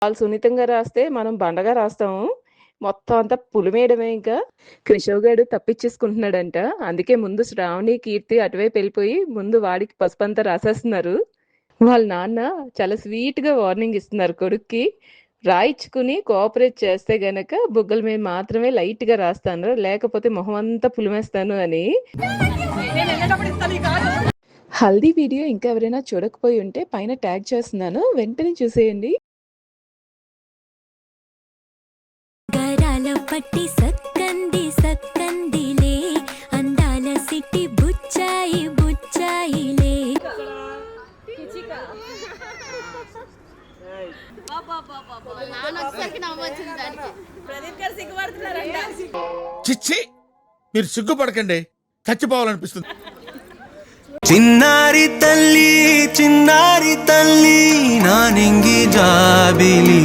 వాళ్ళు సున్నితంగా రాస్తే మనం బండగా రాస్తాము. మొత్తం అంతా పులిమేయడమే ఇంకా. కేశవ్ గాడు తప్పిచ్చేసుకుంటున్నాడంట. అందుకే ముందు శ్రావణి, కీర్తి అటువైపు వెళ్ళిపోయి ముందు వాడికి పసుపంతా రాసేస్తున్నారు. వాళ్ళ నాన్న చాలా స్వీట్‌గా వార్నింగ్ ఇస్తున్నారు కొడుక్కి. రాయిచ్చుకుని కోఆపరేట్ చేస్తే గనక బుగ్గల మీద మాత్రమే లైట్‌గా రాస్తాను. లేకపోతే మొహం అంతా పులిమేస్తాను అని. హల్దీ వీడియో ఇంకా ఎవరైనా చూడకపోయి ఉంటే పైన ట్యాగ్ చేస్తున్నాను. వెంటనే చూసేయండి. గరాల పట్టి సక్కంది సక్కందిలే అందాల సిట్టి బుచ్చాయి బుచ్చాయిలే. చిచ్చి, మీరు సిగ్గుపడకండి, చచ్చిపోవాలనిపిస్తుంది. చిన్నారి తల్లి నా నింగి జాబిలి.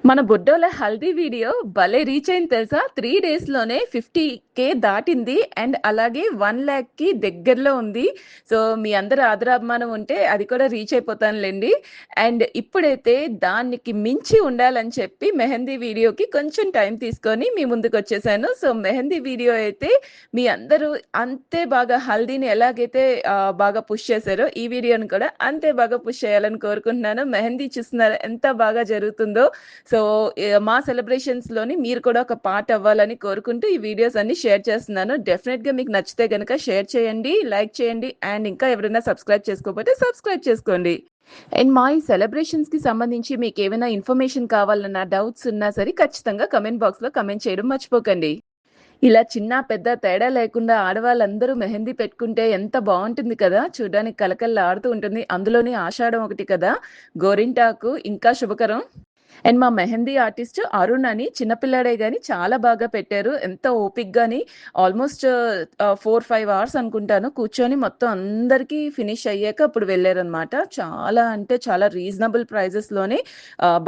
మన బుడ్డోల హల్దీ వీడియో భలే రీచ్ అయింది తెలుసా. 3 డేస్‌లోనే 50K దాటింది. అండ్ అలాగే 1 లాఖ్‌కి దగ్గరలో ఉంది. సో మీ అందరి ఆదరాభిమానం ఉంటే అది కూడా రీచ్ అయిపోతానులెండి. అండ్ ఇప్పుడైతే దానికి మించి ఉండాలని చెప్పి మెహందీ వీడియోకి కొంచెం టైం తీసుకొని మీ ముందుకొచ్చేసాను. సో మెహందీ వీడియో అయితే మీ అందరూ అంతే బాగా హల్దీని ఎలాగైతే బాగా పుష్ చేశారో ఈ వీడియోని కూడా అంతే బాగా పుష్ చేయాలని కోరుకుంటున్నాను. మెహందీ చూస్తున్నారా ఎంత బాగా జరుగుతుందో. సో మా సెలబ్రేషన్స్‌లోని మీరు కూడా ఒక పార్ట్ అవ్వాలని కోరుకుంటూ ఈ వీడియోస్ అన్ని షేర్ చేస్తున్నాను. డెఫినెట్‌గా మీకు నచ్చితే గనక షేర్ చేయండి, లైక్ చేయండి అండ్ ఇంకా ఎవరైనా సబ్స్క్రైబ్ చేసుకోకపోతే సబ్స్క్రైబ్ చేసుకోండి. అండ్ మా ఈ సెలబ్రేషన్స్‌కి సంబంధించి మీకేమైనా ఇన్ఫర్మేషన్ కావాలన్నా, డౌట్స్ ఉన్నా సరే ఖచ్చితంగా కామెంట్ బాక్స్‌లో కామెంట్ చేయడం మర్చిపోకండి. ఇలా చిన్న, పెద్ద తేడా లేకుండా ఆడవాళ్ళందరూ మెహందీ పెట్టుకుంటే ఎంత బావుంటుంది కదా! చూడ్డానికి కళకళలాడుతూ ఉంటుంది. అందులోని ఆషాఢం ఒకటి కదా! గోరింటాకు ఇంకా శుభకరం. అండ్ మా మెహందీ ఆర్టిస్ట్ అరుణ్ అని చిన్న పిల్లాడే గాని చాలా బాగా పెట్టారు. ఎంత ఓపికగాని ఆల్మోస్ట్ 4, 5 అవర్స్ అనుకుంటాను కూర్చొని మొత్తం అందరికీ ఫినిష్ అయ్యాక అప్పుడు వెళ్ళారనమాట. చాలా అంటే చాలా రీజనబుల్ ప్రైజెస్‌లోనే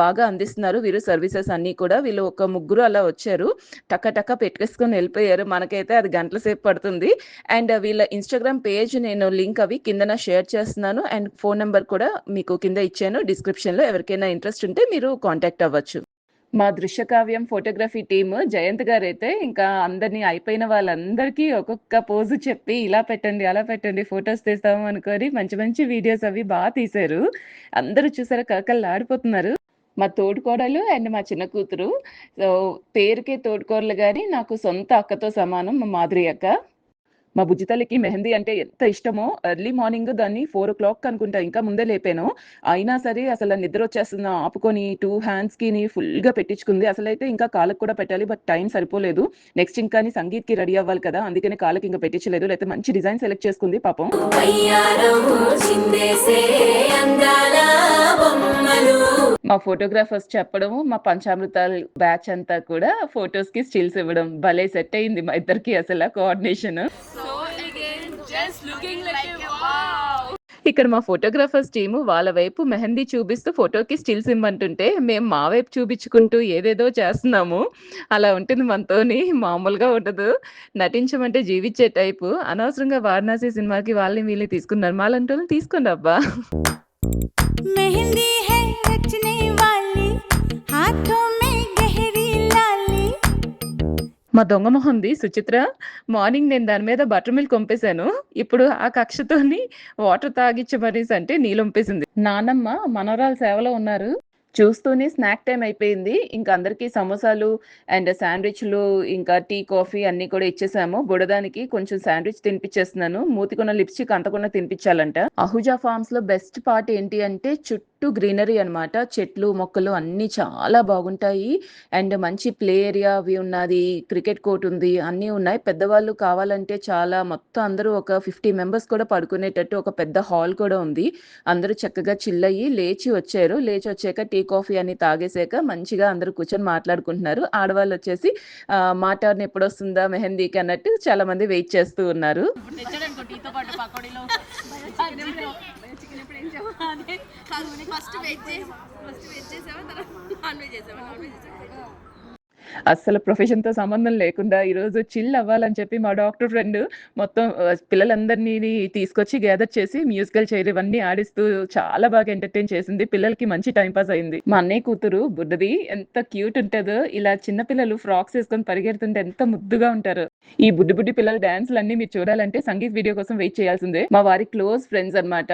బాగా అందిస్తున్నారు వీరు సర్వీసెస్ అన్నీ కూడా. వీళ్ళు ఒక ముగ్గురు అలా వచ్చారు. టక టక పెట్టేసుకొని వెళ్ళిపోయారు. మనకైతే అది గంటల సేపు పడుతుంది. అండ్ వీళ్ళ ఇన్‌స్టాగ్రామ్ పేజ్ నేను లింక్ అవి కిందన షేర్ చేస్తున్నాను. అండ్ ఫోన్ నంబర్ కూడా మీకు కింద ఇచ్చాను డిస్క్రిప్షన్‌లో. ఎవరికైనా ఇంట్రెస్ట్ ఉంటే మీరు కాంటాక్ట్ అవ్వచ్చు. మా దృశ్యకావ్యం ఫోటోగ్రఫీ టీమ్ జయంత్ గారైతే ఇంకా అందరిని అయిపోయిన వాళ్ళందరికీ ఒక్కొక్క పోజు చెప్పి ఇలా పెట్టండి, అలా పెట్టండి, ఫోటోస్ తీస్తాము అనుకోని మంచి మంచి వీడియోస్ అవి తీశారు. అందరూ చూసారా కళకళలాడిపోతున్నారు. మా తోడికోడలు అండ్ మా చిన్న కూతురు. సో పేరుకే తోడికోడలు గాని నాకు సొంత అక్కతో సమానం మా మాధురి అక్క. మా బుజ్జి తల్లికి మెహందీ అంటే ఎంత ఇష్టమో ఎర్లీ మార్నింగ్ దాన్ని 4:00 అనుకుంటా ఇంకా ముందే లేపాను. అయినా సరే అసలు నిద్రొచ్చేస్తుంది ఆపుకొని 2 హ్యాండ్స్‌కిని ఫుల్‌గా పెట్టించుకుంది. అసలైతే ఇంకా కాళ్ళకి కూడా పెట్టాలి. బట్ టైం సరిపోలేదు. నెక్స్ట్ ఇంకాని సంగీత్‌కి రెడీ అవ్వాలి కదా! అందుకనే కాళ్ళకి ఇంకా పెట్టించలేదు. లేకపోతే మంచి డిజైన్ సెలెక్ట్ చేసుకుంది పాపం. మా ఫోటోగ్రాఫర్స్ చెప్పడము, మా పంచామృతాలు బ్యాచ్ అంతా కూడా ఫోటోస్‌కి స్టిల్స్ ఇవ్వడం భలే సెట్ అయింది మా ఇద్దరికి అసల కోఆర్డినేషన్. ఇక్కడ మా ఫోటోగ్రాఫర్స్ టీము వాళ్ళ వైపు మెహందీ చూపిస్తూ ఫోటోకి స్టిల్స్ ఇమ్మంటుంటే మేము మా వైపు చూపించుకుంటూ ఏదేదో చేస్తున్నాము. అలా ఉంటుంది మనతోని. మామూలుగా ఉండదు. నటించమంటే జీవించే టైపు. అనవసరంగా వారణాసి సినిమాకి వాళ్ళని వీళ్ళని తీసుకున్నారు. మాలాంటోళ్ళని తీసుకోండి అబ్బా. मेहंदी है रचने वाली हाथों में गहरी लाली. మా దొంగ మొహంది సుచిత్ర. మార్నింగ్ నేను దాని మీద బటర్ మిల్క్ ఒంపేసాను. ఇప్పుడు ఆ కక్షతోని వాటర్ తాగిచ్చమనేసంటే నీళ్ళొంపేసింది. నానమ్మ మనవరాలు సేవలో ఉన్నారు. చూస్తూనే స్నాక్ టైమ్ అయిపోయింది. ఇంక అందరికీ సమోసాలు అండ్ శాండ్‌విచ్‌లు ఇంకా టీ, కాఫీ అన్నీ కూడా ఇచ్చేసాము. బుడదానికి కొంచెం శాండ్‌విచ్ తినిపిచ్చేస్తున్నాను. మూతికున్న లిప్‌స్టిక్ అంతకున్న తినిపిచ్చాలంట. అహూజా ఫార్మ్స్‌లో బెస్ట్ పార్ట్ ఏంటి అంటే చుట్టూ గ్రీనరీ అనమాట. చెట్లు, మొక్కలు అన్నీ చాలా బాగుంటాయి. అండ్ మంచి ప్లే ఏరియా అవి ఉన్నది. క్రికెట్ కోర్ట్ ఉంది. అన్నీ ఉన్నాయి. పెద్దవాళ్ళు కావాలంటే చాలా మొత్తం అందరూ ఒక 50 మెంబర్స్ కూడా పడుకునేటట్టు ఒక పెద్ద హాల్ కూడా ఉంది. అందరూ చక్కగా చిల్ అయ్యి లేచి వచ్చారు. లేచొచ్చాక టీ, కాఫీ అన్ని తాగేసాక మంచిగా అందరూ కూర్చొని మాట్లాడుకుంటున్నారు. ఆడవాళ్ళొచ్చేసి మా టర్న్ ఎప్పుడొస్తుందా మెహందీకి అన్నట్టు చాలా మంది వెయిట్ చేస్తూ ఉన్నారు. అస్సలు ప్రొఫెషన్‌తో సంబంధం లేకుండా ఈరోజు చిల్ అవ్వాలని చెప్పి మా డాక్టర్ ఫ్రెండ్ మొత్తం పిల్లలందరిని తీసుకొచ్చి గ్యాదర్ చేసి మ్యూజికల్ చైర్ ఇవన్నీ ఆడిస్తూ చాలా బాగా ఎంటర్‌టైన్ చేసింది. పిల్లలకి మంచి టైమ్ పాస్ అయింది. మా అన్నయ్య కూతురు బుడ్డది ఎంత క్యూట్ ఉంటదో, ఇలా చిన్న పిల్లలు ఫ్రాక్స్ ఏసుకొని పరిగెడుతుంటే ఎంత ముద్దుగా ఉంటారో. ఈ బుడ్డి బుడ్డి పిల్లల డాన్స్‌లన్నీ మీరు చూడాలంటే సంగీత్ వీడియో కోసం వెయిట్ చేయాల్సిందే. మా వారి క్లోజ్ ఫ్రెండ్స్ అన్నమాట.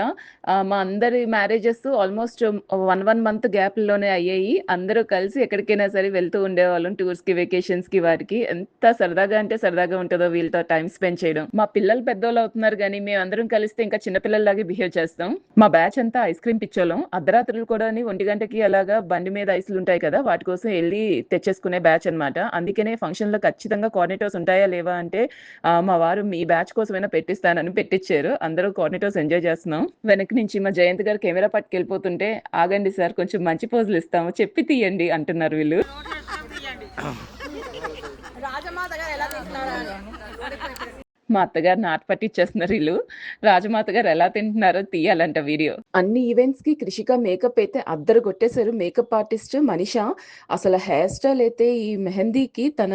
మా అందరి మ్యారేజెస్ ఆల్మోస్ట్ 1 మంత్ గ్యాప్‌లోనే అయ్యాయి. అందరూ కలిసి ఎక్కడికైనా సరే వెళ్తూ ఉండేవాళ్ళం టూర్స్‌కి, వెకేషన్స్‌కి వాటికి. ఎంత సరదాగా అంటే సరదాగా ఉంటదో వీళ్ళతో టైమ్ స్పెండ్ చేయడం. మా పిల్లలు పెద్దోళ్ళవుతున్నారు గానీ, మేమందరం కలిస్తే ఇంకా చిన్న పిల్లల్లాగే బిహేవ్ చేస్తాం. మా బ్యాచ్ అంతా ఐస్ క్రీమ్ పిచ్చోళ్ళం. అర్ధరాత్రులు కూడాని 1 గంటకి అలాగా బండి మీద ఐస్‌లుంటాయి కదా! వాటి కోసం ఎళ్లి తెచ్చేసుకునే బ్యాచ్ అన్నమాట. అందుకనే ఫంక్షన్‌లో ఖచ్చితంగా కార్నెటోస్ ఉంటాయా లేవా అంటే మా వారు మీ బ్యాచ్ కోసమైనా పెట్టిస్తానని పెట్టిచ్చారు. అందరూ కార్నెటోస్ ఎంజాయ్ చేస్తున్నాం. వెనక నుంచి మా జయంత్ గారు కెమెరా పట్టుకెళ్ళిపోతుంటే, "ఆగండి సార్ కొంచెం మంచి పోజులు ఇస్తాము. చెప్పి తీయండి" అంటున్నారు వీళ్ళు. మా అత్తగారు నాటు పట్టిచ్చేస్తున్నారు ఈళ్ళు. రాజమాత గారు ఎలా తింటున్నారో తీయాలంట వీడియో. అన్ని ఈవెంట్స్‌కి కృషిక మేకప్ అయితే అద్దరు కొట్టేశారు. Makeup artist Manisha. అసలు హెయిర్ స్టైల్ అయితే ఈ మెహందీకి తన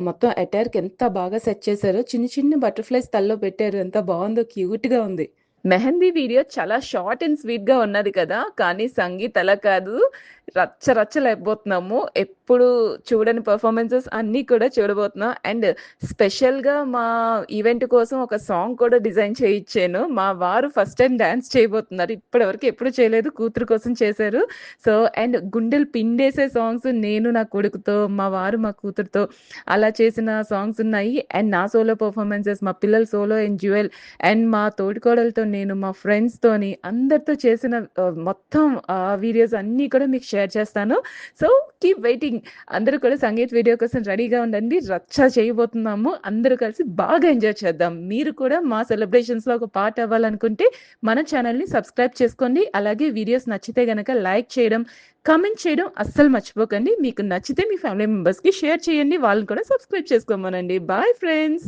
మొత్తం అటైర్‌కి ఎంత బాగా సెట్ చేశారో. చిన్ని చిన్ని బటర్‌ఫ్లైస్ తలలో పెట్టారు. ఎంత బావుందో క్యూట్‌గా ఉంది. మెహందీ వీడియో చాలా షార్ట్ అండ్ స్వీట్‌గా ఉన్నది కదా! కానీ సంగీత్ అలా కాదు. రచ్చ రచ్చలేకపోతున్నాము. ఎప్పుడు చూడని పెర్ఫార్మన్సెస్ అన్నీ కూడా చూడబోతున్నాం. అండ్ స్పెషల్‌గా మా ఈవెంట్ కోసం ఒక సాంగ్ కూడా డిజైన్ చేయిచ్చాను. మా వారు ఫస్ట్ టైమ్ డాన్స్ చేయబోతున్నారు. ఇప్పటివరకు ఎప్పుడు చేయలేదు. కూతురు కోసం చేశారు. సో, అండ్ గుండెలు పిండేసే సాంగ్స్ నేను నా కొడుకుతో, మా వారు మా కూతురుతో అలా చేసిన సాంగ్స్ ఉన్నాయి. అండ్ నా సోలో పెర్ఫార్మన్సెస్, మా పిల్లల సోలో అండ్ డ్యూయల్ అండ్ మా తోడికోడలతో నేను, మా ఫ్రెండ్స్‌తోని అందరితో చేసిన మొత్తం వీడియోస్ అన్నీ కూడా మీకు షేర్ చేస్తాను. So, keep waiting. అందరూ కూడా సంగీత్ వీడియో కోసం రెడీగా ఉండండి. రచ్చ చేయబోతున్నాము. అందరూ కలిసి బాగా ఎంజాయ్ చేద్దాం. మీరు కూడా మా సెలబ్రేషన్స్‌లో ఒక పార్ట్ అవ్వాలనుకుంటే మన ఛానెల్‌ని సబ్స్క్రైబ్ చేసుకోండి. అలాగే వీడియోస్ నచ్చితే గనక లైక్ చేయడం, కామెంట్ చేయడం అస్సలు మర్చిపోకండి. మీకు నచ్చితే మీ ఫ్యామిలీ మెంబర్స్‌కి షేర్ చేయండి. వాళ్ళని కూడా సబ్స్క్రైబ్ చేసుకోమనండి. Bye friends.